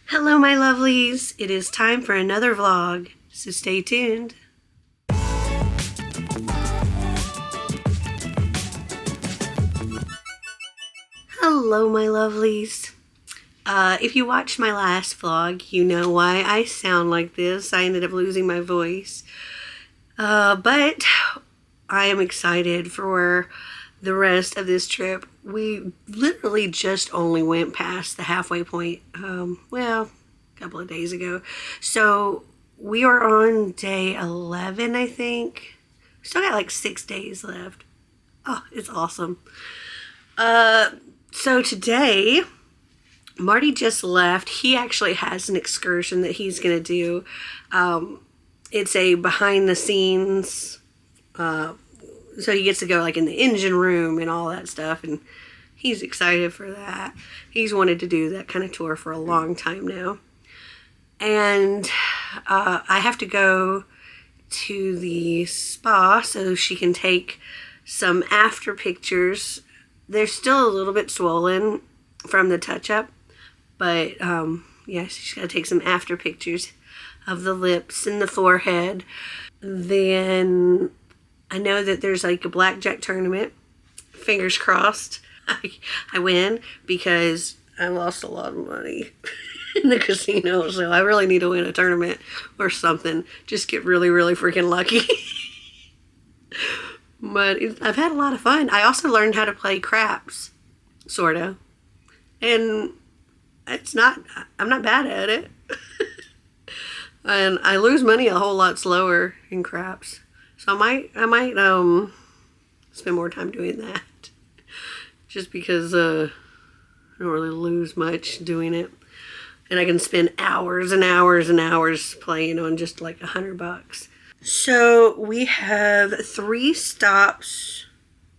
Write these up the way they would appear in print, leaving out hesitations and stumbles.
Hello, my lovelies. It is time for another vlog, so stay tuned. Hello, my lovelies. If you watched my last vlog, you know why I sound like this. I ended up losing my voice. But I am excited for the rest of this trip. We literally just only went past the halfway point, well, a couple of days ago. So we are on day 11, I think. Still got like 6 days left. Oh, it's awesome. So today, Marty just left. He actually has an excursion that he's going to do. It's a behind the scenes, so he gets to go like in the engine room and all that stuff, and he's excited for that. He's wanted to do that kind of tour for a long time now. And I have to go to the spa so she can take some after pictures. They're still a little bit swollen from the touch-up, but yeah, she's got to take some after pictures of the lips and the forehead. Then I know that there's like a blackjack tournament. Fingers crossed I win, because I lost a lot of money in the casino, so I really need to win a tournament or something. Just get really, really freaking lucky. But I've had a lot of fun. I also learned how to play craps, sort of. And I'm not bad at it. And I lose money a whole lot slower in craps. So I might spend more time doing that. Just because I don't really lose much doing it. And I can spend hours and hours and hours playing on just like $100. So we have 3 stops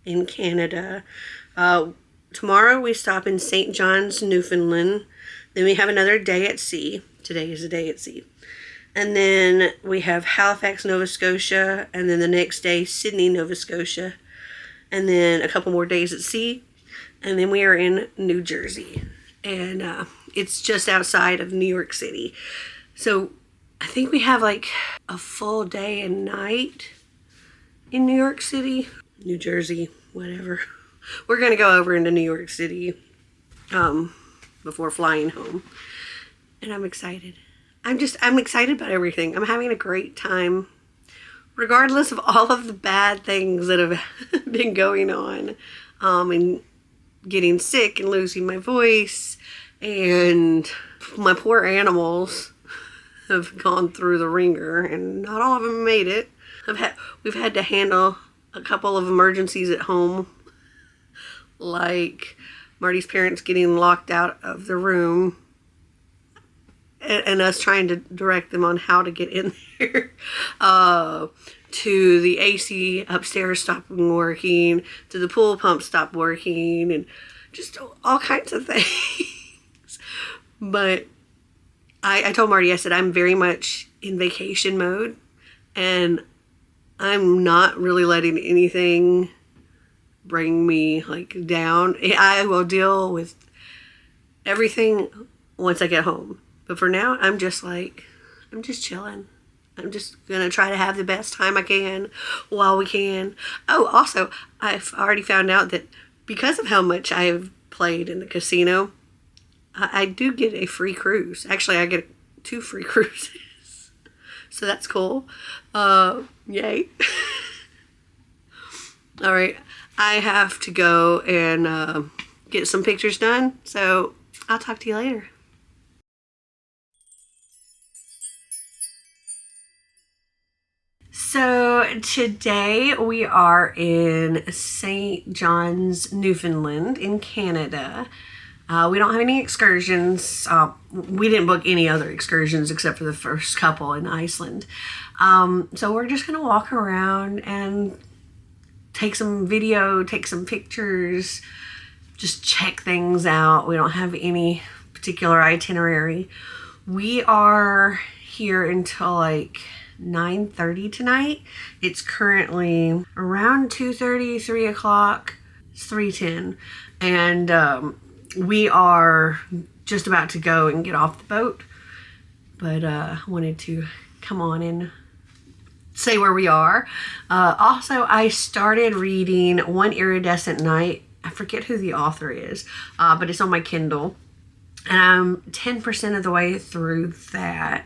in Canada. Tomorrow we stop in St. John's, Newfoundland. Then we have another day at sea. Today is a day at sea. And then we have Halifax, Nova Scotia. And then the next day, Sydney, Nova Scotia. And then a couple more days at sea. And then we are in New Jersey. And it's just outside of New York City. So I think we have like a full day and night in New York City. New Jersey, whatever. We're going to go over into New York City before flying home. And I'm excited. I'm excited about everything. I'm having a great time. Regardless of all of the bad things that have been going on. And getting sick and losing my voice. And my poor animals have gone through the ringer. And not all of them made it. We've had to handle a couple of emergencies at home. Like Marty's parents getting locked out of the room. And us trying to direct them on how to get in there. To the AC upstairs stopping working. To the pool pump stopped working. And just all kinds of things. But I told Marty, I said, I'm very much in vacation mode. And I'm not really letting anything bring me like down. I will deal with everything once I get home. But for now, I'm just chilling. I'm just going to try to have the best time I can while we can. Oh, also, I've already found out that because of how much I've played in the casino, I do get a free cruise. Actually, I get 2 free cruises. So that's cool. Yay. All right. I have to go and get some pictures done. So I'll talk to you later. So today we are in St. John's, Newfoundland in Canada. We don't have any excursions. We didn't book any other excursions except for the first couple in Iceland. So we're just going to walk around and take some video, take some pictures, just check things out. We don't have any particular itinerary. We are here until like 9:30 tonight. It's currently around 2:30, 3 o'clock. It's 3:10. And we are just about to go and get off the boat, but wanted to come on and say where we are. Also, I started reading One Iridescent Night. I forget who the author is, but it's on my Kindle, and I'm 10% of the way through that.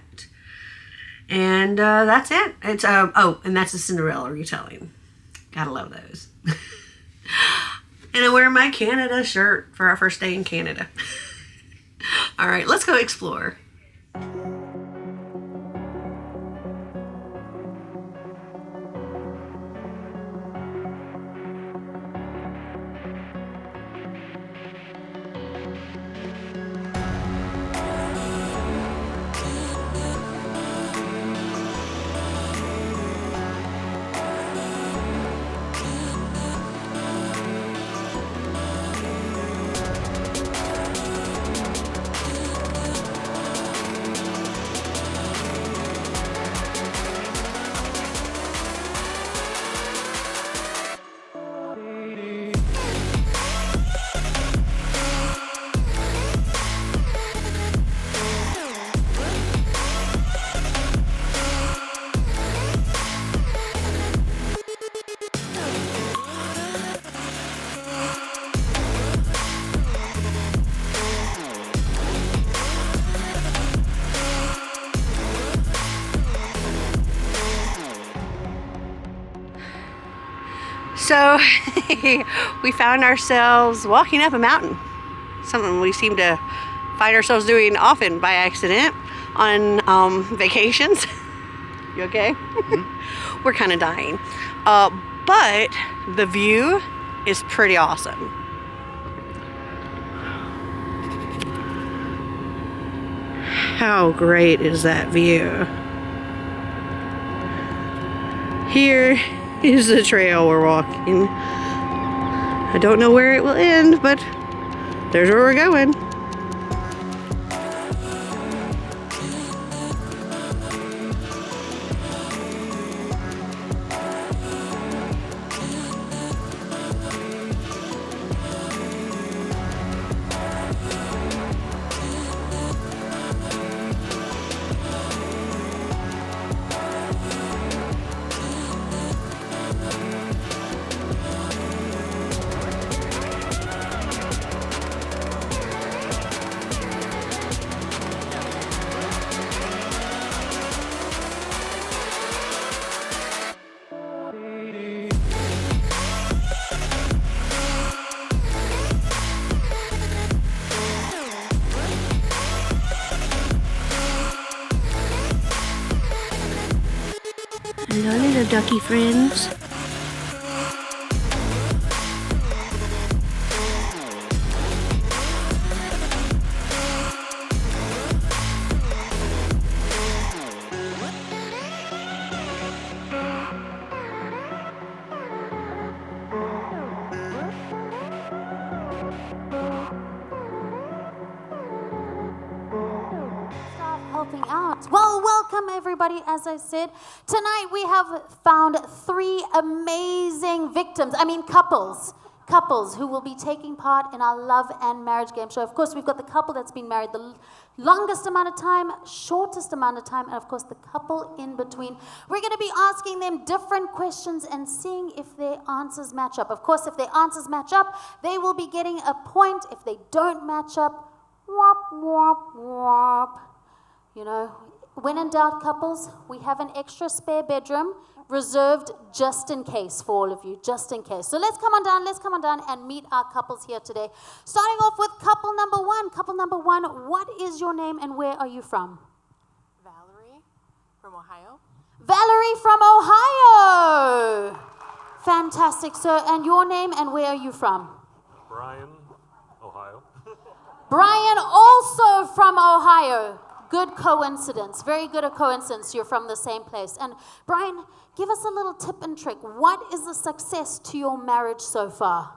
And that's it. It's and that's a Cinderella retelling. Gotta love those. And I'm wearing my Canada shirt for our first day in Canada. All right, let's go explore. So we found ourselves walking up a mountain, something we seem to find ourselves doing often by accident on vacations. You okay? Mm-hmm. We're kind of dying, but the view is pretty awesome. How great is that view? Here is the trail we're walking. I don't know where it will end, but there's where we're going. Hello, little ducky friends. Helping out. Well, welcome everybody. As I said, tonight we have found 3 amazing couples who will be taking part in our love and marriage game show. Of course, we've got the couple that's been married the longest amount of time, shortest amount of time, and of course the couple in between. We're going to be asking them different questions and seeing if their answers match up. Of course, if their answers match up, they will be getting a point. If they don't match up, whop, whop, whop. You know, when in doubt, couples, we have an extra spare bedroom reserved just in case for all of you, just in case. So let's come on down and meet our couples here today. Starting off with couple number one. Couple number one, what is your name and where are you from? Valerie from Ohio. Valerie from Ohio. Fantastic, sir. And your name and where are you from? Brian, Ohio. Brian, also from Ohio. Good coincidence. Very good a coincidence. You're from the same place. And Brian, give us a little tip and trick. What is the success to your marriage so far?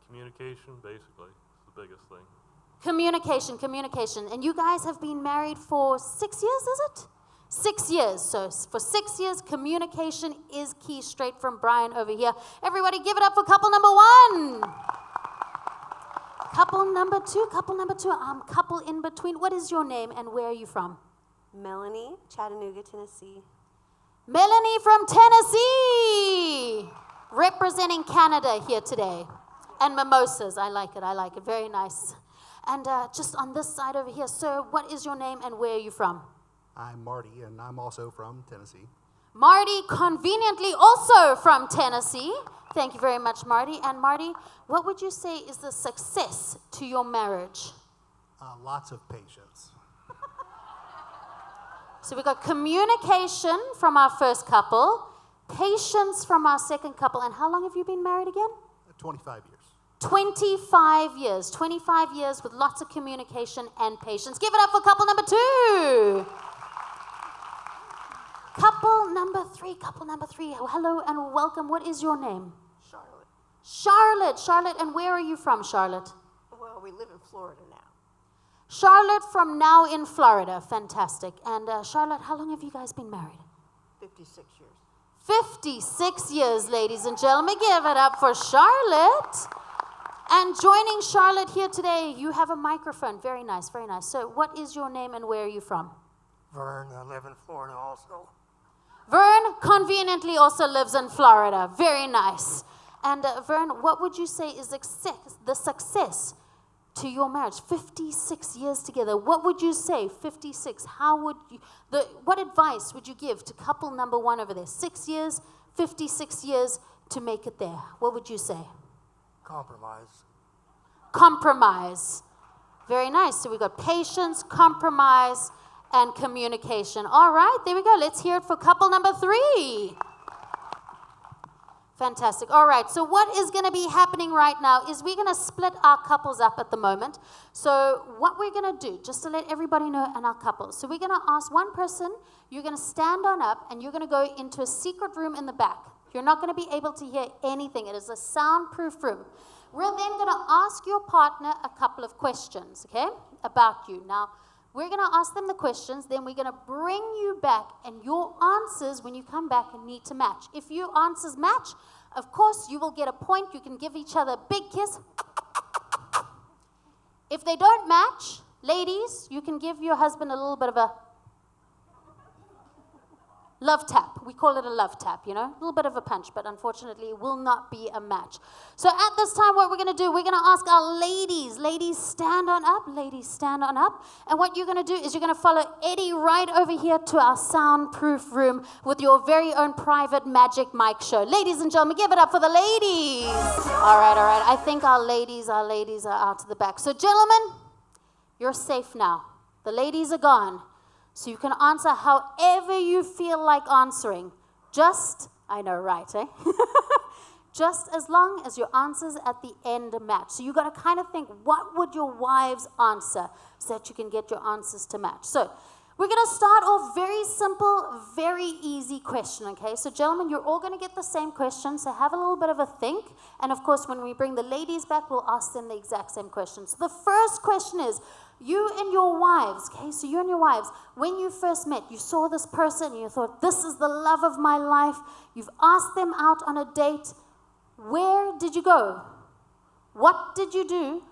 Communication, basically, is the biggest thing. Communication. And you guys have been married for 6 years, is it? 6 years. So for 6 years, communication is key, straight from Brian over here. Everybody give it up for couple number one. Couple number two. Couple in between. What is your name and where are you from? Melanie, Chattanooga, Tennessee. Melanie from Tennessee, representing Canada here today. And mimosas, I like it, very nice. And just on this side over here, sir, what is your name and where are you from? I'm Marty, and I'm also from Tennessee. Marty, conveniently also from Tennessee. Thank you very much, Marty. And Marty, what would you say is the success to your marriage? Lots of patience. So we got communication from our first couple, patience from our second couple, and how long have you been married again? 25 years. 25 years. 25 years with lots of communication and patience. Give it up for couple number two. Couple number three. Hello and welcome. What is your name? Charlotte. Charlotte, and where are you from, Charlotte? Well, we live in Florida now. Charlotte from now in Florida. Fantastic. And Charlotte, how long have you guys been married? 56 years. 56 years, ladies and gentlemen. Give it up for Charlotte. And joining Charlotte here today, you have a microphone. Very nice, very nice. So what is your name and where are you from? Vern, I live in Florida also. Vern conveniently also lives in Florida. Very nice. And Vern, what would you say is the success to your marriage? 56 years together. What would you say? 56. How would you? What advice would you give to couple number one over there? 6 years, 56 years to make it there. What would you say? Compromise. Very nice. So we got patience, compromise, and communication. All right, there we go. Let's hear it for couple number three. Fantastic. All right, so what is going to be happening right now is we're going to split our couples up at the moment. So what we're going to do, just to let everybody know, and our couples. So we're going to ask one person, you're going to stand on up, and you're going to go into a secret room in the back. You're not going to be able to hear anything. It is a soundproof room. We're then going to ask your partner a couple of questions, okay, about you. Now, we're going to ask them the questions, then we're going to bring you back, and your answers, when you come back, need to match. If your answers match, of course, you will get a point. You can give each other a big kiss. If they don't match, ladies, you can give your husband a little bit of a love tap. We call it a love tap, you know, a little bit of a punch, but unfortunately it will not be a match. So at this time, what we're going to do, we're going to ask our ladies, stand on up, and what you're going to do is you're going to follow Eddie right over here to our soundproof room with your very own private magic mic show. Ladies and gentlemen, give it up for the ladies. All right. I think our ladies are out to the back. So gentlemen, you're safe now. The ladies are gone. So you can answer however you feel like answering. I know, right, eh? Just as long as your answers at the end match. So you got to kind of think, what would your wives answer so that you can get your answers to match? So we're going to start off very simple, very easy question, okay? So gentlemen, you're all going to get the same question, so have a little bit of a think. And of course, when we bring the ladies back, we'll ask them the exact same question. So the first question is, you and your wives, okay? So you and your wives, when you first met, you saw this person and you thought, this is the love of my life. You've asked them out on a date. Where did you go? What did you do?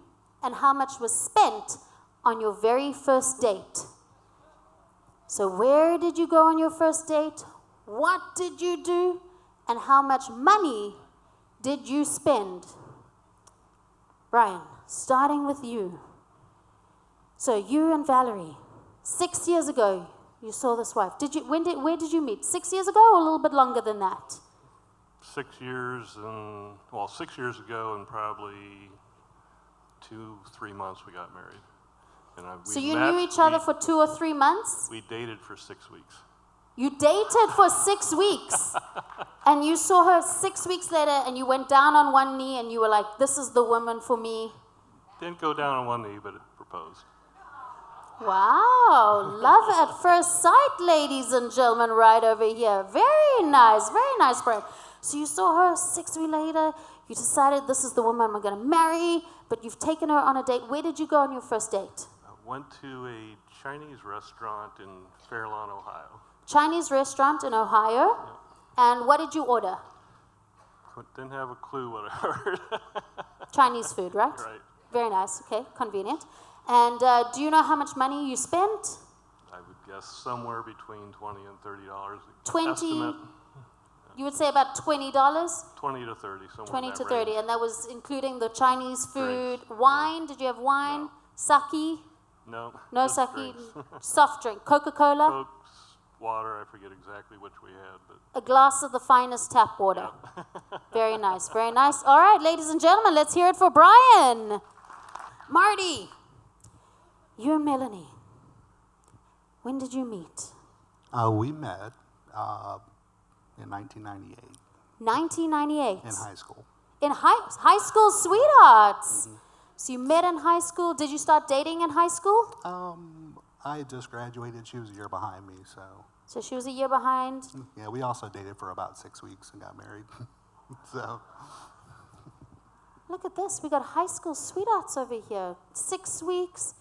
And how much was spent on your very first date? So where did you go on your first date? What did you do? And how much money did you spend? Brian, starting with you. So you and Valerie, 6 years ago, you saw this wife. Where did you meet? 6 years ago or a little bit longer than that? 6 years and, 6 years ago and probably 2-3 months we got married. And so you knew each other for 2 or 3 months? We dated for 6 weeks. You dated for 6 weeks. And you saw her 6 weeks later and you went down on one knee and you were like, this is the woman for me. Didn't go down on one knee, but it proposed. Wow, love at first sight, ladies and gentlemen, right over here. Very nice, Brian. So you saw her 6 weeks later, you decided this is the woman I'm going to marry, but you've taken her on a date. Where did you go on your first date? I went to a Chinese restaurant in Fairlawn, Ohio. Chinese restaurant in Ohio? Yeah. And what did you order? Didn't have a clue what I heard. Chinese food, right? Right. Very nice. Okay, convenient. And do you know how much money you spent? I would guess somewhere between $20 and $30. 20. Estimate, You would say about $20? 20 to 30, somewhere 20 in to that 30, range. and that was including the Chinese food. Drinks. Wine? Did you have wine? No. Sake? No, No just sake. drinks. Soft drink. Coca-Cola? Cokes, water, I forget exactly which we had, but A glass of the finest tap water. Very nice, very nice. All right, ladies and gentlemen, let's hear it for Brian. Marty, you and Melanie, when did you meet? We met in 1998 1998. in high school. In high school, sweethearts. So you met in high school. Did you start dating in high school? I had just graduated. She was a year behind me, so So she was a year behind. yeah, we also dated for about 6 weeks and got married. So Look at this. We got high school sweethearts over here. 6 weeks.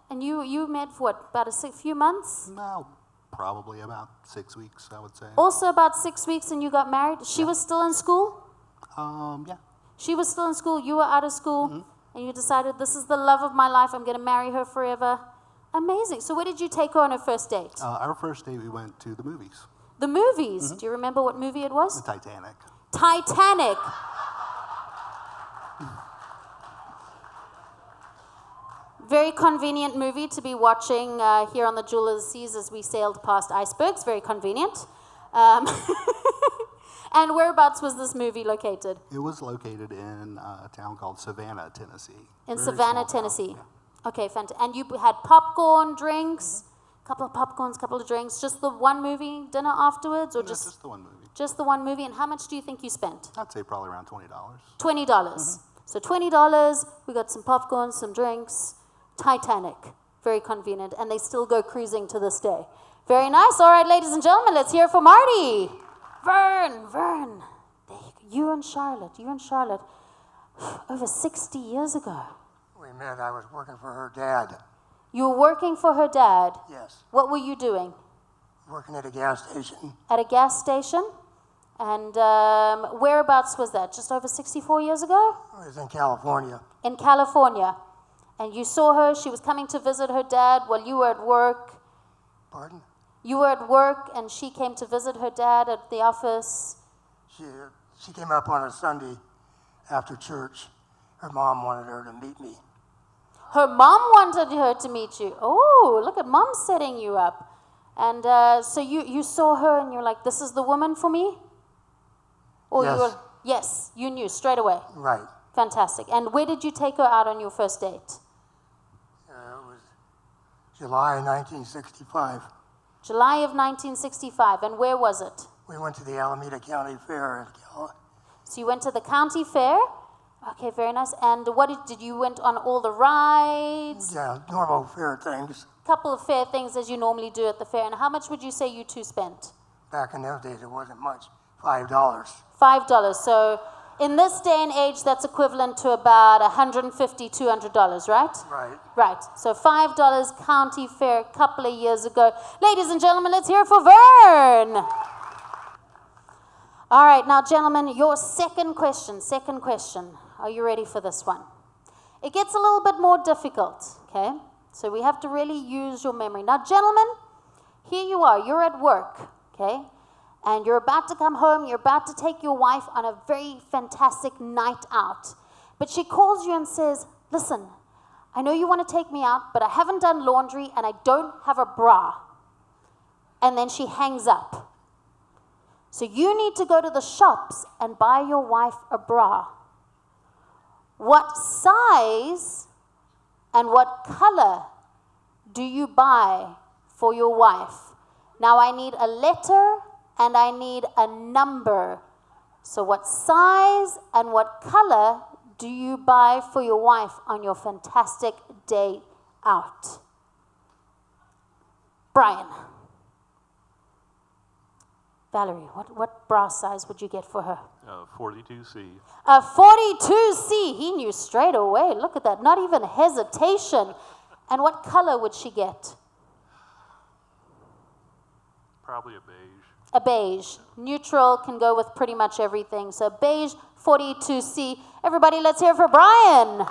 And you met for what, about a few months? no, probably about 6 weeks, I would say. Also about 6 weeks and you got married? She was still in school? Yeah. She was still in school, you were out of school, and you decided, this is the love of my life, I'm going to marry her forever. Amazing. So where did you take her on her first date? Our first date, we went to the movies. The movies. Do you remember what movie it was? The Titanic. Titanic. Very convenient movie to be watching here on the Jewel of the Seas as we sailed past icebergs. Very convenient. And whereabouts was this movie located? It was located in a town called Savannah, Tennessee. In Very Savannah, small town, Tennessee. yeah. Okay, fantastic. And you had popcorn, drinks, couple of popcorns, couple of drinks, just the one movie, dinner afterwards, or No, just just the one movie. just the one movie? And how much do you think you spent? I'd say probably around $20. $20. So $20, we got some popcorn, some drinks, Titanic. Very convenient. And they still go cruising to this day. Very nice. All right, ladies and gentlemen, let's hear it for Marty. Vern. There you and Charlotte. Over 60 years ago. We met, I was working for her dad. You were working for her dad. Yes. What were you doing? Working at a gas station. At a gas station? And whereabouts was that? Just over 64 years ago? I was in California. In California. And you saw her, she was coming to visit her dad while you were at work. Pardon? You were at work and she came to visit her dad at the office. She came up on a Sunday after church. Her mom wanted her to meet me. Her mom wanted her to meet you. Oh, look at mom setting you up. And so you saw her and you're like, this is the woman for me? Or Yes. you were, yes, you knew straight away. Right. Fantastic. And where did you take her out on your first date? It was July 1965. July of 1965. And where was it? We went to the Alameda County Fair. So you went to the county fair? Okay, very nice. And what did you went on all the rides? Yeah, normal fair things. Couple of fair things as you normally do at the fair. And how much would you say you two spent? Back in those days, it wasn't much. $5. $5. So in this day and age, that's equivalent to about $150, $200, right? Right. Right. So $5 county fair a couple of years ago. Ladies and gentlemen, let's hear it for Vern. All right, now, gentlemen, your second question. Are you ready for this one? It gets a little bit more difficult, okay? So we have to really use your memory. Now, gentlemen, here you are. You're at work, okay? And you're about to come home. You're about to take your wife on a very fantastic night out. But she calls you and says, listen, I know you want to take me out, but I haven't done laundry and I don't have a bra. And then she hangs up. So you need to go to the shops and buy your wife a bra. What size and what color do you buy for your wife? Now I need a letter and I need a number. So what size and what color do you buy for your wife on your fantastic day out? Brian. Valerie, what bra size would you get for her? 42C. A 42C. He knew straight away. Look at that. Not even hesitation. And what color would she get? Probably a beige. A beige. Neutral can go with pretty much everything. So beige, 42C. Everybody, let's hear it for Brian.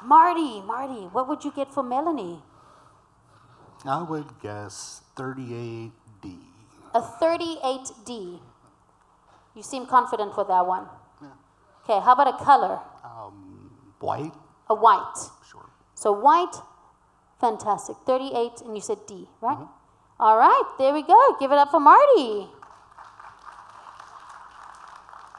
Marty, what would you get for Melanie? I would guess 38D. A 38D. You seem confident with that one. Yeah. Okay, how about a color? White? A white. Sure. So white, fantastic. 38, and you said D, right? All right, there we go. Give it up for Marty.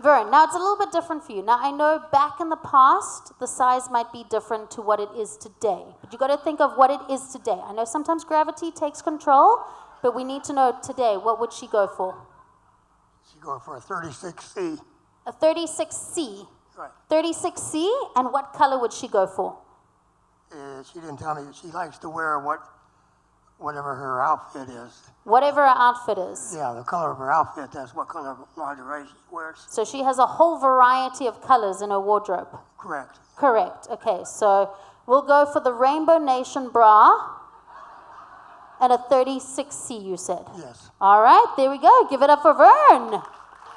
Vern, now it's a little bit different for you. Now I know back in the past, the size might be different to what it is today. But you got to think of what it is today. I know sometimes gravity takes control, but we need to know today, what would she go for? She's going for a 36C. A 36C. Right. 36C, and what color would she go for? She didn't tell me. She likes to wear whatever her outfit is. Whatever her outfit is. Yeah, the color of her outfit, that's what color of lingerie she wears. So she has a whole variety of colors in her wardrobe. Correct. Correct. Okay, so we'll go for the Rainbow Nation bra and a 36C, you said. Yes. All right, there we go. Give it up for Vern.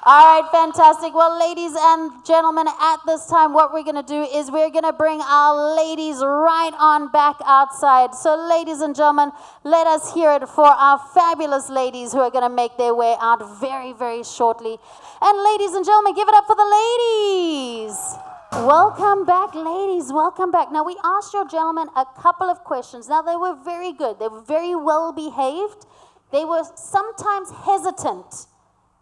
All right, fantastic. Well, ladies and gentlemen, at this time, what we're going to do is we're going to bring our ladies right on back outside. So, ladies and gentlemen, let us hear it for our fabulous ladies who are going to make their way out very, very shortly. And ladies and gentlemen, give it up for the ladies. Welcome back, ladies. Welcome back. Now, we asked your gentlemen a couple of questions. Now, they were very good. They were very well behaved. They were sometimes hesitant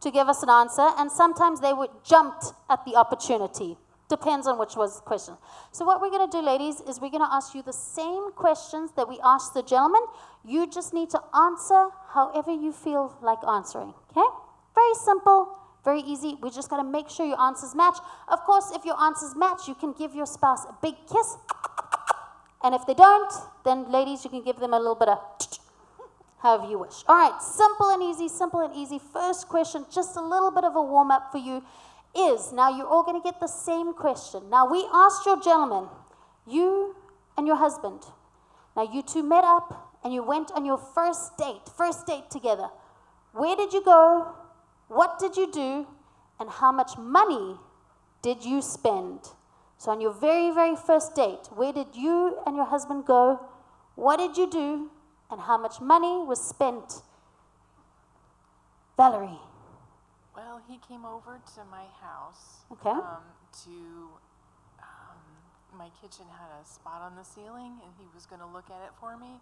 to give us an answer, and sometimes they would jumped at the opportunity. Depends on which was the question. So what we're going to do, ladies, is we're going to ask you the same questions that we asked the gentlemen. You just need to answer however you feel like answering, okay? Very simple, very easy. We just got to make sure your answers match. Of course, if your answers match, you can give your spouse a big kiss. And if they don't, then ladies, you can give them a little bit of however you wish. All right, simple and easy, simple and easy. First question, just a little bit of a warm-up for you is, now you're all going to get the same question. Now, we asked your gentleman, you and your husband, now you two met up and you went on your first date together. Where did you go? What did you do? And how much money did you spend? So on your very, very first date, where did you and your husband go? What did you do? And how much money was spent? Valerie. Well, he came over to my house. Okay. My kitchen had a spot on the ceiling, and he was going to look at it for me.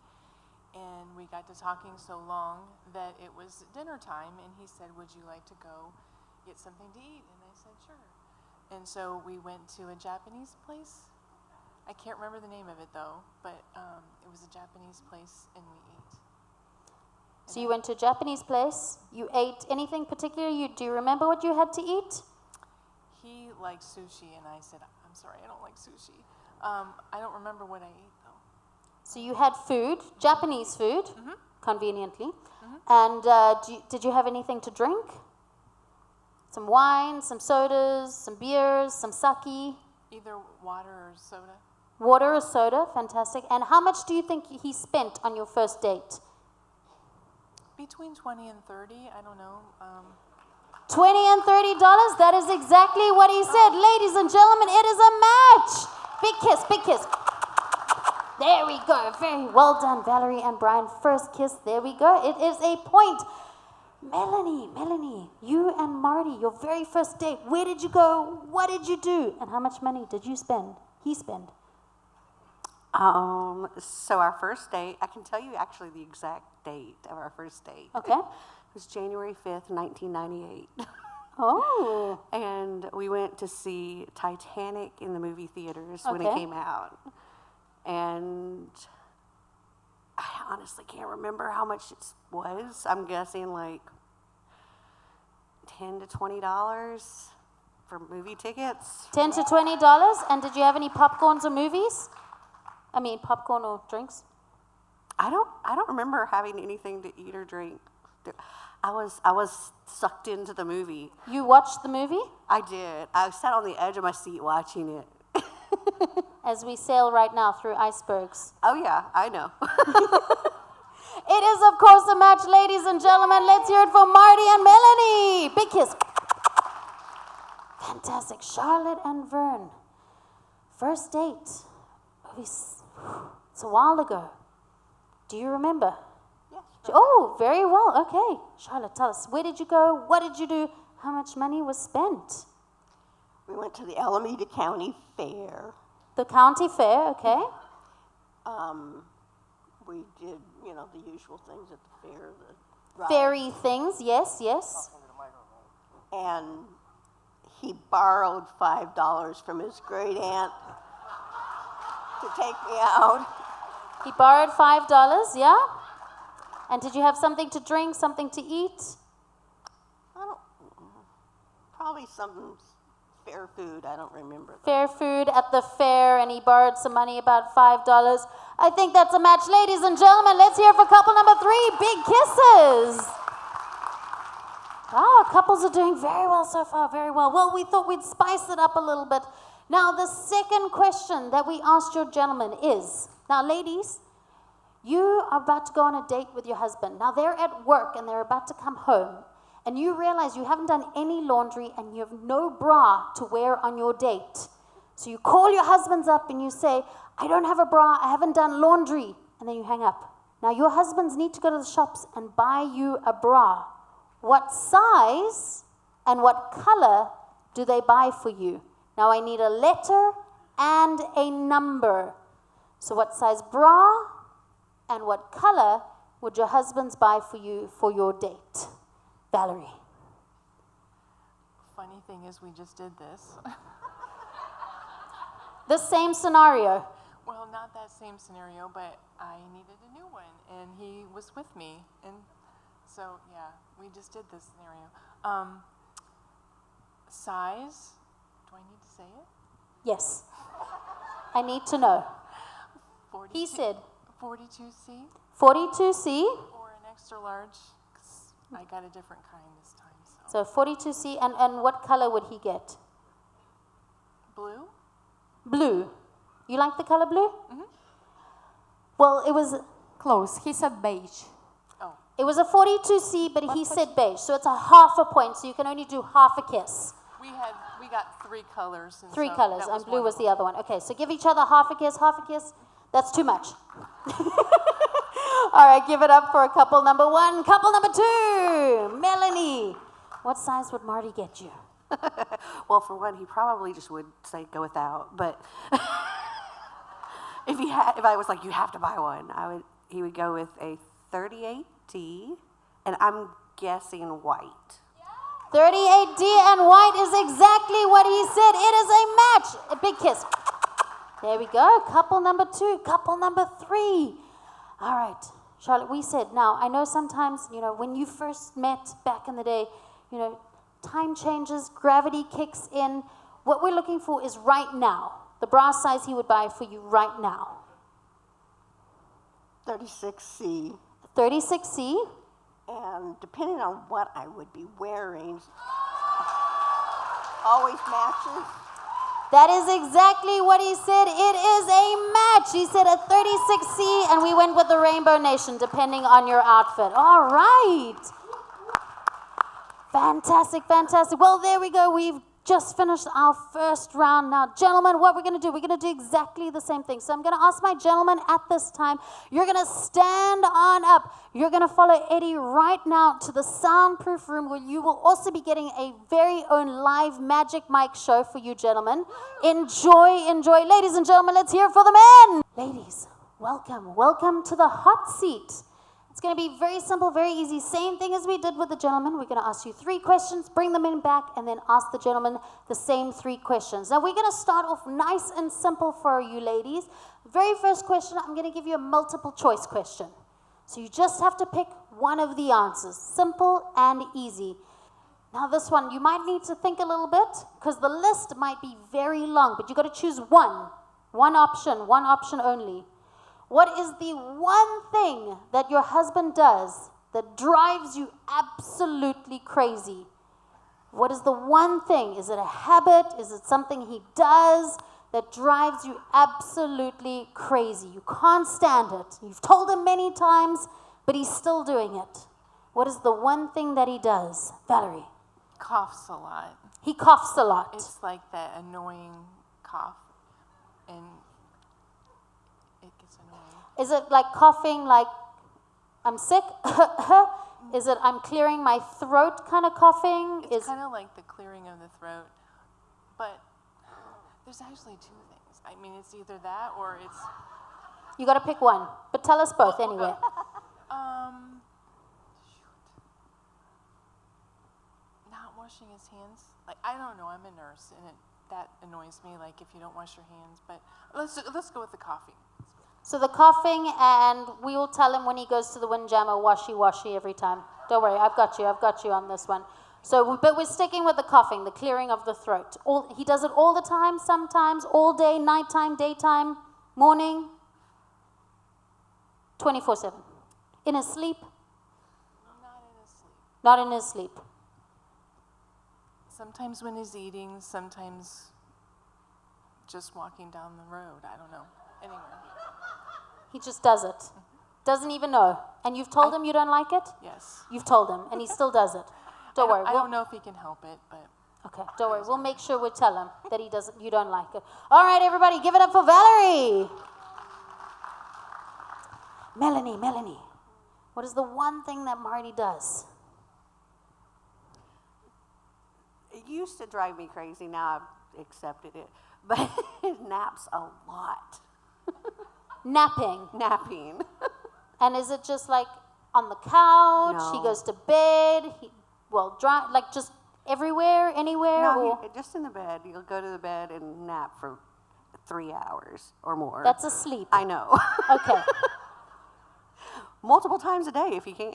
And we got to talking so long that it was dinner time, and he said, "Would you like to go get something to eat?" And I said, "Sure." And so we went to a Japanese place. I can't remember the name of it though, but it was a Japanese place, and we ate. So you went to a Japanese place. You ate anything particular? Do you remember what you had to eat? He liked sushi, and I said, "I'm sorry, I don't like sushi." I don't remember what I ate though. So you had food, Japanese food, conveniently. And did you have anything to drink? Some wine, some sodas, some beers, some sake? Either water or soda. Water or soda, fantastic. And how much do you think he spent on your first date? Between 20 and 30, I don't know. $20 and $30, that is exactly what he said. Ladies and gentlemen, it is a match. Big kiss, big kiss. There we go. Very well done, Valerie and Brian. First kiss, there we go. It is a point. Melanie, you and Marty, your very first date, where did you go? What did you do? And how much money did you spend? He spend? So our first date, I can tell you actually the exact date of our first date. Okay. It was January 5th, 1998. Oh. And we went to see Titanic in the movie theaters when it Okay. came out. And I honestly can't remember how much it was. I'm guessing like $10 to $20 for movie tickets. $10 to $20. And did you have any popcorns or movies? I mean, popcorn or drinks? I don't remember having anything to eat or drink. I was sucked into the movie. You watched the movie? I did. I sat on the edge of my seat watching it. As we sail right now through icebergs. Oh yeah, I know. It is, of course, a match, ladies and gentlemen. Let's hear it for Marty and Melanie. Big kiss. Fantastic. Charlotte and Vern. First date. It's a while ago. Do you remember? Yes. Oh, very well. Okay. Charlotte, tell us. Where did you go? What did you do? How much money was spent? We went to the Alameda County Fair. The county fair, okay. We did, the usual things at the fair. The rides. Fairy things, yes, yes. And he borrowed $5 from his great aunt to take me out. He borrowed $5, yeah? And did you have something to drink, something to eat? Probably some fair food. I don't remember. Fair food at the fair, and he borrowed some money, about $5. I think that's a match. Ladies and gentlemen, let's hear for couple number 3, big kisses. Wow, couples are doing very well so far, very well. Well, we thought we'd spice it up a little bit. Now, the second question that we asked your gentleman is, now ladies, you are about to go on a date with your husband. Now, they're at work and they're about to come home, and you realize you haven't done any laundry and you have no bra to wear on your date. So you call your husbands up and you say, I don't have a bra, I haven't done laundry, and then you hang up. Now, your husbands need to go to the shops and buy you a bra. What size and what color do they buy for you? Now, I need a letter and a number. So what size bra and what color would your husbands buy for you for your date? Valerie. Funny thing is, we just did this. The same scenario. Well, not that same scenario, but I needed a new one, and he was with me, and so yeah, we just did this scenario. Size? Do I need to say it? Yes. I need to know. 42, He said 42C 42C. or an extra large. 'Cause I got a different kind this time. So So 42C, and what color would he get? blue. Blue. You like the color blue? Mm-hmm. Well, it was Close. He said beige. Oh, It was a 42C, but he said beige, so it's a half a point, so you can only do half a kiss. we got 3 colors. And 3 so colors, that and blue one was of the them. other one. Okay, so give each other half a kiss, half a kiss. That's too much. All right, give it up for couple number 1. Couple number 2, Melanie. What size would Marty get you? Well, for one, he probably just would say go without. But if I was like, you have to buy one, he would go with a 38D, and I'm guessing white. 38D and white is exactly what he said. It is a match. A big kiss. There we go. Couple number 2. Couple number 3. All right. Charlotte, we said, now, I know sometimes, when you first met back in the day, time changes, gravity kicks in. What we're looking for is right now. The bra size he would buy for you right now. 36C. 36C. And depending on what I would be wearing, always matches. That is exactly what he said. It is a match. He said a 36C, and we went with the Rainbow Nation, depending on your outfit. All right. Fantastic, fantastic. Well, there we go. We've just finished our first round. Now, gentlemen, what we're going to do, we're going to do exactly the same thing. So I'm going to ask my gentlemen at this time, you're going to stand on up. You're going to follow Eddie right now to the soundproof room, where you will also be getting a very own live magic mic show for you gentlemen. Enjoy, enjoy. Ladies and gentlemen, let's hear it for the men. Ladies, welcome to the hot seat. It's going to be very simple, very easy. Same thing as we did with the gentleman. We're going to ask you 3 questions, bring them in back, and then ask the gentleman the same 3 questions. Now, we're going to start off nice and simple for you ladies. Very first question, I'm going to give you a multiple choice question. So you just have to pick one of the answers. Simple and easy. Now, this one, you might need to think a little bit, because the list might be very long, but you've got to choose one. One option only. What is the one thing that your husband does that drives you absolutely crazy? What is the one thing? Is it a habit? Is it something he does that drives you absolutely crazy? You can't stand it. You've told him many times, but he's still doing it. What is the one thing that he does? Valerie. Coughs a lot. He coughs a lot. It's like that annoying cough. And Is it like coughing, like I'm sick? Is it I'm clearing my throat kind of coughing? It's kind of like the clearing of the throat, but there's actually two things. I mean, it's either that or it's... You got to pick one, but tell us both anyway. Not washing his hands. Like, I don't know, I'm a nurse, and that annoys me, like, if you don't wash your hands, but let's go with the coughing. So the coughing, and we will tell him when he goes to the windjammer, washy every time. Don't worry, I've got you on this one. So, but we're sticking with the coughing, the clearing of the throat. He does it all the time, sometimes, all day, nighttime, daytime, morning, 24/7. In his sleep? Not in his sleep. Not in his sleep. Sometimes when he's eating, sometimes just walking down the road. I don't know. Anyway. He just does it. Doesn't even know. And you've told him you don't like it? Yes. You've told him, and he still does it. Don't worry. I don't know if he can help it, but... Okay, don't worry. We'll make sure we tell him that you don't like it. All right, everybody, give it up for Valerie. Melanie, what is the one thing that Marty does? It used to drive me crazy. Now I've accepted it. But it naps a lot. Napping. Napping. And is it just like on the couch? No. He goes to bed? Like just everywhere, anywhere? No, just in the bed. You'll go to the bed and nap for 3 hours or more. That's a sleep. I know. Okay. Multiple times a day if you can.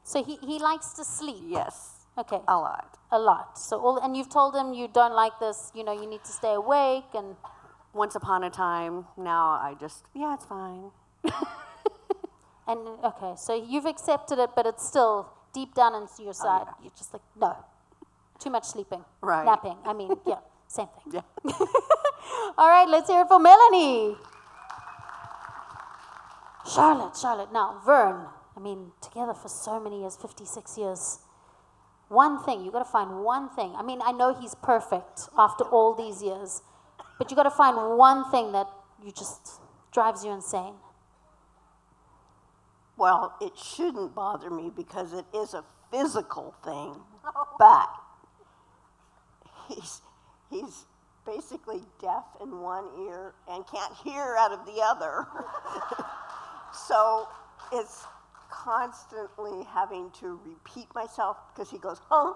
So he likes to sleep? Yes. Okay. A lot. A lot. And you've told him you don't like this, you need to stay awake and... Once upon a time, now I just, it's fine. And, okay, so you've accepted it, but it's still deep down into your side. yeah. You're just like, no. Too much sleeping. Right. Napping. I mean, yeah, same thing. Yeah. All right, let's hear it for Melanie. Charlotte. Now, Vern, together for so many years, 56 years. One thing, you got to find one thing. I know he's perfect after all these years, but you got to find one thing that just drives you insane. Well, it shouldn't bother me because it is a physical thing, but he's basically deaf in one ear and can't hear out of the other. So it's constantly having to repeat myself because he goes, huh?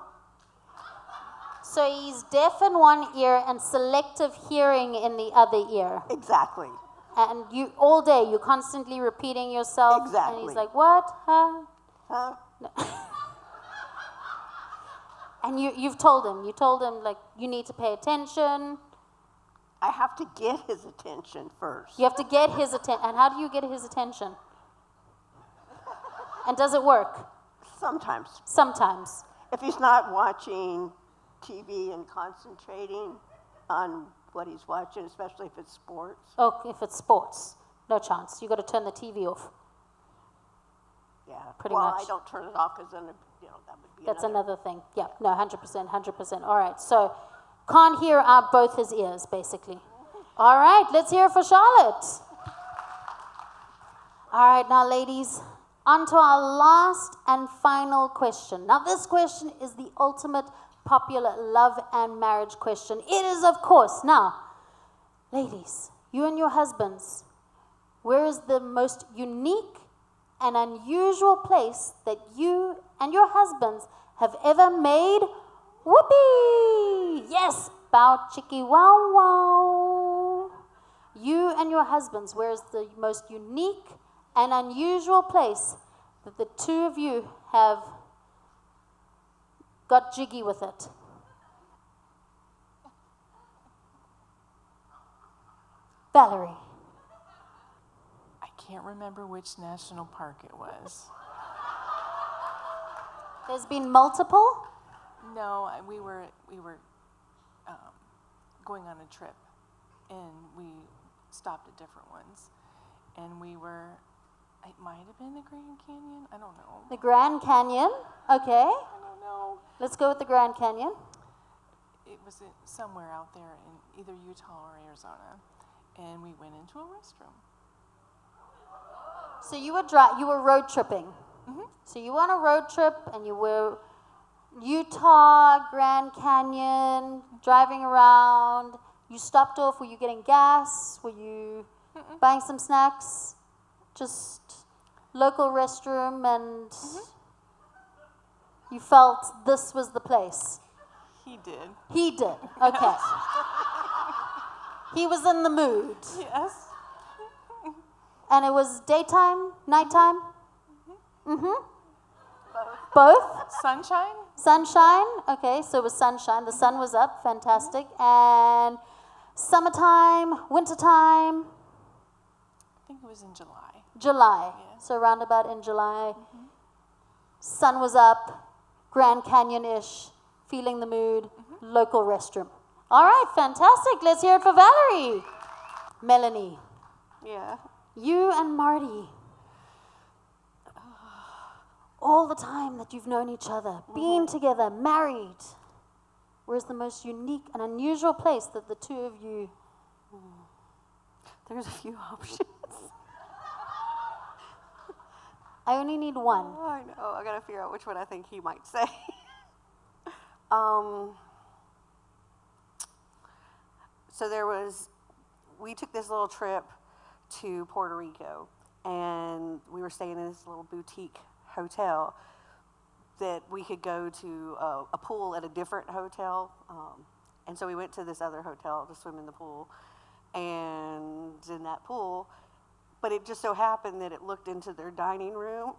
So he's deaf in one ear and selective hearing in the other ear. Exactly. And you all day, you're constantly repeating yourself. Exactly. And he's like, what? Huh? Huh? No. And you told him, like, you need to pay attention. I have to get his attention first. You have to get his attention. And how do you get his attention? And does it work? Sometimes. Sometimes. If he's not watching TV and concentrating on what he's watching, especially if it's sports. Oh, if it's sports, no chance. You got to turn the TV off. Yeah. Pretty well, much. I don't turn it off because then, that would be That's another thing. Yeah, no, 100%. All right, so can't hear out both his ears, basically. All right, let's hear it for Charlotte. All right, now, ladies, on to our last and final question. Now, this question is the ultimate popular love and marriage question. It is, of course. Now, ladies, you and your husbands, where is the most unique and unusual place that you and your husbands have ever made whoopee? Yes, bow chicky wow wow. You and your husbands, where is the most unique and unusual place that the two of you have got jiggy with it? Valerie. I can't remember which national park it was. There's been multiple? No, we were going on a trip, and we stopped at different ones, and it might have been the Grand Canyon. I don't know. The Grand Canyon. Okay. I don't know. Let's go with the Grand Canyon. It was somewhere out there in either Utah or Arizona, and we went into a restroom. So you were road tripping. So you were on a road trip and you were Utah, Grand Canyon, driving around. You stopped off. Were you getting gas? Were you buying some snacks? Just local restroom, and you felt this was the place. He did. He did. Okay. He was in the mood. Yes. And it was daytime, nighttime? Both? Sunshine? Sunshine? Okay, so it was sunshine. The sun was up. Fantastic. And summertime, wintertime? I think it was in July. July. Yeah. So roundabout in July. Sun was up, Grand Canyon-ish, feeling the mood, local restroom. All right, fantastic. Let's hear it for Valerie. Melanie, Yeah. you and Marty, all the time that you've known each other, been together, married, where's the most unique and unusual place that the two of you... There's a few options. I only need one. Oh, I know. I gotta figure out which one I think he might say. So we took this little trip to Puerto Rico, and we were staying in this little boutique hotel that we could go to a pool at a different hotel. And so we went to this other hotel to swim in the pool, and in that pool, but it just so happened that it looked into their dining room.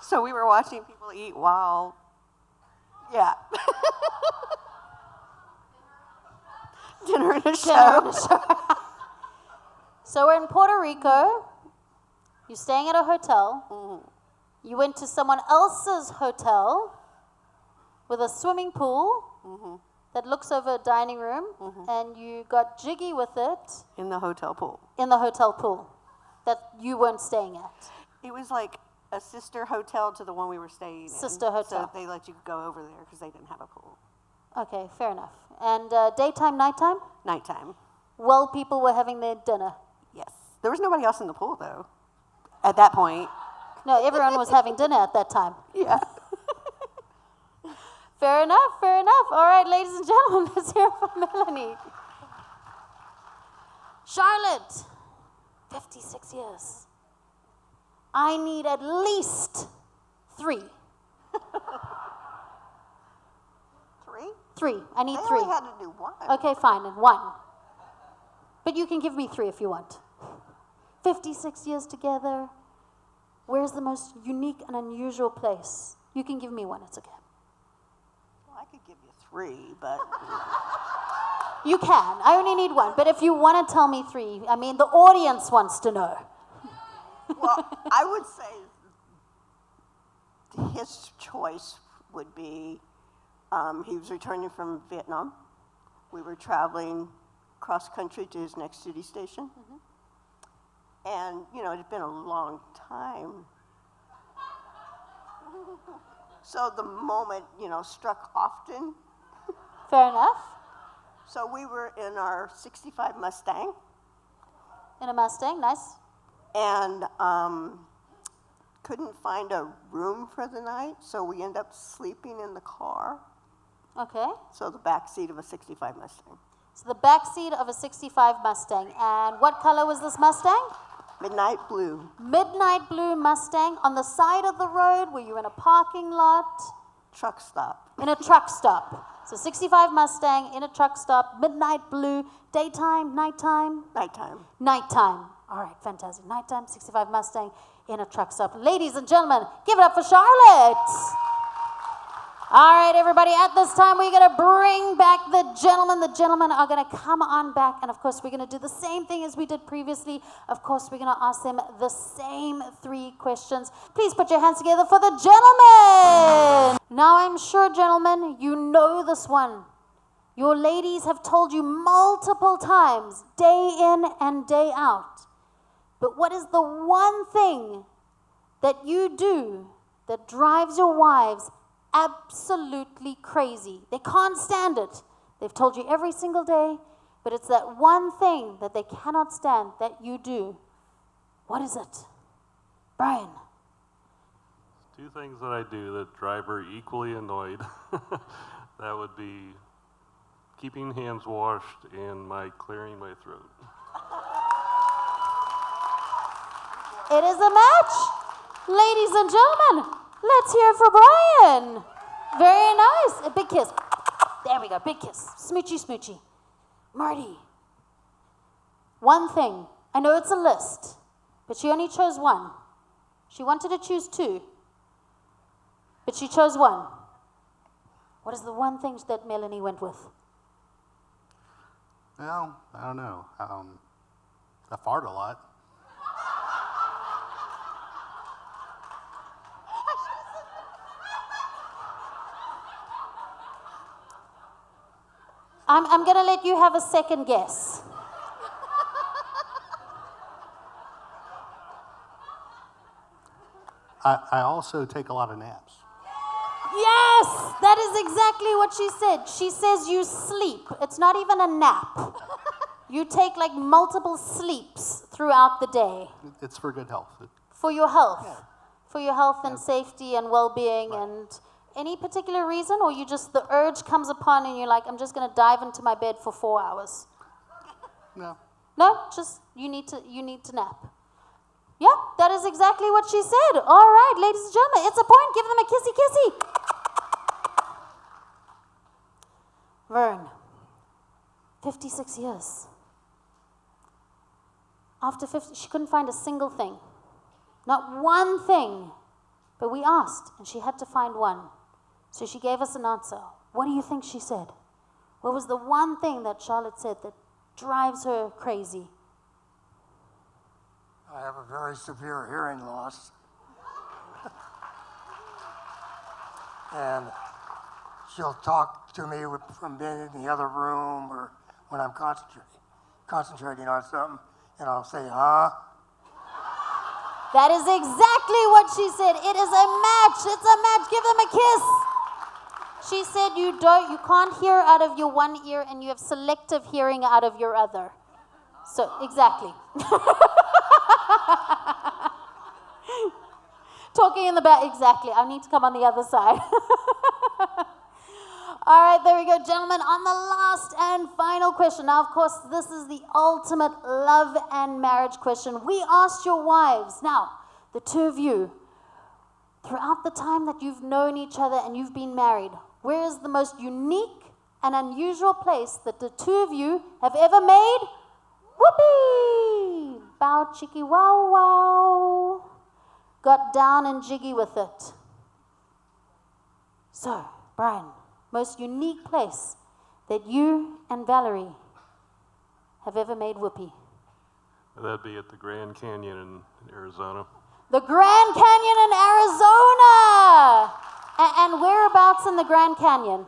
So we were watching people eat while, yeah. Dinner and a show. So we're in Puerto Rico. You're staying at a hotel. You went to someone else's hotel with a swimming pool that looks over a dining room, and you got jiggy with it In the hotel pool. in the hotel pool that you weren't staying at. It was like a sister hotel to the one we were staying in. Sister hotel. So they let you go over there because they didn't have a pool. Okay, fair enough. And daytime, nighttime? Nighttime. Well, people were having their dinner. Yes. There was nobody else in the pool, though, at that point. No, everyone was having dinner at that time. Yeah. Fair enough, fair enough. All right, ladies and gentlemen, let's hear from Melanie. Charlotte, 56 years. I need at least 3. 3? 3. I need They 3. only had to do 1. Okay, fine, and 1. But you can give me 3 if you want. 56 years together. Where's the most unique and unusual place? You can give me 1, it's okay. Well, I could give you 3, but You can. I only need 1. But if you want to tell me 3, I mean, the audience wants to know. well, I would say his choice would be he was returning from Vietnam. We were traveling cross country to his next duty station. And, you know, it had been a long time. So the moment, you know, struck often. Fair enough. So we were in our 65 Mustang. In a Mustang, nice. And couldn't find a room for the night, so we ended up sleeping in the car. Okay. So the back seat of a 65 Mustang. So the back seat of a 65 Mustang. And what color was this Mustang? Midnight blue. Midnight blue Mustang. On the side of the road, were you in a parking lot? Truck stop. In a truck stop. So 65 Mustang in a truck stop, midnight blue, daytime, nighttime? Nighttime. Nighttime. All right, fantastic. Nighttime, 65 Mustang in a truck stop. Ladies and gentlemen, give it up for Charlotte. All right, everybody, at this time, we're going to bring back the gentlemen. The gentlemen are going to come on back, and of course, we're going to do the same thing as we did previously. Of course, we're going to ask them the same 3 questions. Please put your hands together for the gentlemen. Now, I'm sure, gentlemen, you know this one. Your ladies have told you multiple times, day in and day out. But what is the one thing that you do that drives your wives absolutely crazy? They can't stand it. They've told you every single day, but it's that one thing that they cannot stand that you do. What is it? Brian. Two things that I do that drive her equally annoyed. That would be keeping hands washed and my clearing my throat. It is a match. Ladies and gentlemen, let's hear it for Brian. Very nice. A big kiss. There we go, big kiss. Smoochy, smoochy. Marty. One thing. I know it's a list, but she only chose one. She wanted to choose two, but she chose one. What is the one thing that Melanie went with? Well, I don't know. I fart a lot. I'm going to let you have a second guess. I also take a lot of naps. Yes, that is exactly what she said. She says you sleep. It's not even a nap. You take like multiple sleeps throughout the day. It's for good health. For your health. Yeah. For your health and safety and well-being. Right. And any particular reason, or you just, the urge comes upon and you're like, I'm just going to dive into my bed for 4 hours? No. No, just you need to nap. Yeah, that is exactly what she said. All right, ladies and gentlemen, it's a point. Give them a kissy kissy. Vern, 56 years. After 50, she couldn't find a single thing. Not one thing. But we asked, and she had to find one. So she gave us an answer. What do you think she said? What was the one thing that Charlotte said that drives her crazy? I have a very severe hearing loss. And she'll talk to me from being in the other room or when I'm concentrating on something, and I'll say, huh? That is exactly what she said. It is a match. It's a match. Give them a kiss. She said you can't hear out of your one ear and you have selective hearing out of your other. So, exactly. Talking in the back, exactly. I need to come on the other side. All right, there we go, gentlemen. On the last and final question. Now, of course, this is the ultimate love and marriage question. We asked your wives. Now, the two of you, throughout the time that you've known each other and you've been married, where is the most unique and unusual place that the two of you have ever made? Whoopee! Bow, cheeky, wow, wow. Got down and jiggy with it. So, Brian, most unique place that you and Valerie have ever made whoopee? That'd be at the Grand Canyon in Arizona. The Grand Canyon in Arizona! And whereabouts in the Grand Canyon?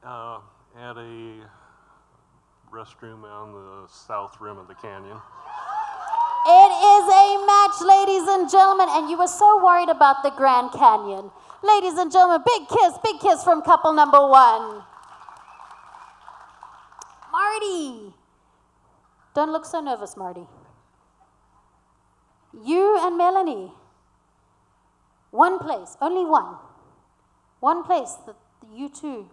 At a restroom on the south rim of the canyon. It is a match, ladies and gentlemen, and you were so worried about the Grand Canyon. Ladies and gentlemen, big kiss from couple number one. Marty. Don't look so nervous, Marty. You and Melanie. One place, only one. One place that you two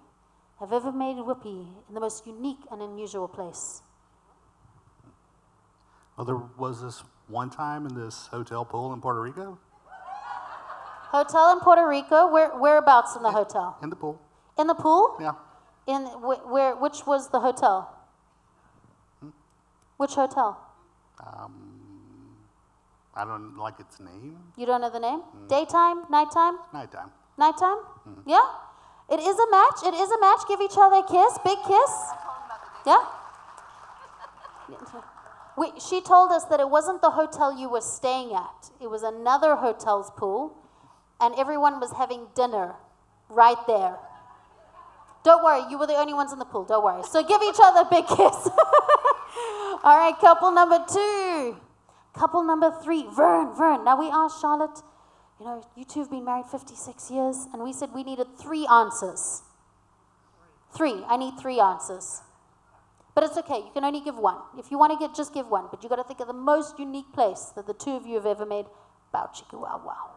have ever made whoopee in the most unique and unusual place. Well, there was this one time in this hotel pool in Puerto Rico. Hotel in Puerto Rico. Whereabouts in the hotel? In the pool. In the pool? Yeah. Which was the hotel? Which hotel? I don't like its name. You don't know the name? Daytime? Nighttime? Nighttime. Nighttime? Yeah? It is a match. It is a match. Give each other a kiss. Big kiss. Yeah? She told us that it wasn't the hotel you were staying at. It was another hotel's pool, and everyone was having dinner right there. Don't worry, you were the only ones in the pool. Don't worry. So give each other a big kiss. All right, couple number two. Couple number three, Vern. Now we asked Charlotte, you two have been married 56 years, and we said we needed 3 answers. 3. I need 3 answers. But it's okay, you can only give one. If you want to just give one. But you got to think of the most unique place that the two of you have ever made. Bow chicka wow wow.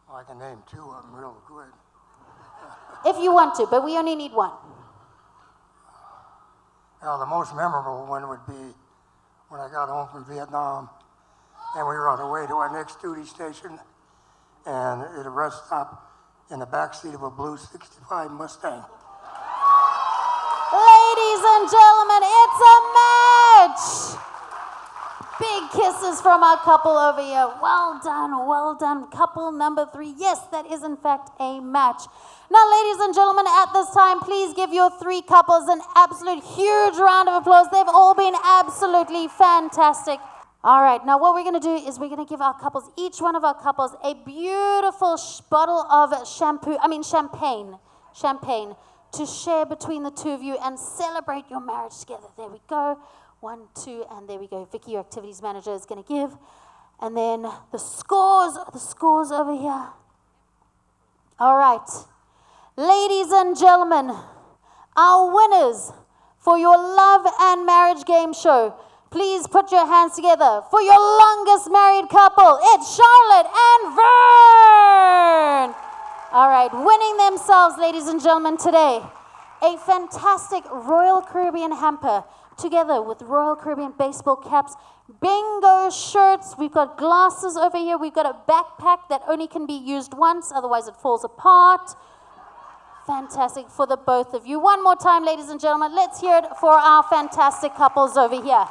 Well, I can name two of them real good. If you want to, but we only need one. Well, the most memorable one would be when I got home from Vietnam and we were on the way to our next duty station and at a rest stop in the back seat of a blue 65 Mustang. Ladies and gentlemen, it's a match! Big kisses from our couple over here. Well done, well done. Couple number 3. Yes, that is in fact a match. Now, ladies and gentlemen, at this time, please give your 3 couples an absolute huge round of applause. They've all been absolutely fantastic. All right, now what we're going to do is we're going to give our couples, each one of our couples, a beautiful bottle of champagne to share between the two of you and celebrate your marriage together. There we go. 1, 2, and there we go. Vicky, your activities manager, is going to give. And then the scores over here. All right. Ladies and gentlemen, our winners for your love and marriage game show, please put your hands together for your longest married couple. It's Charlotte and Vern. All right, winning themselves, ladies and gentlemen, today, a fantastic Royal Caribbean hamper together with Royal Caribbean baseball caps, bingo shirts. We've got glasses over here. We've got a backpack that only can be used once, otherwise it falls apart. Fantastic for the both of you. One more time, ladies and gentlemen, let's hear it for our fantastic couples over here.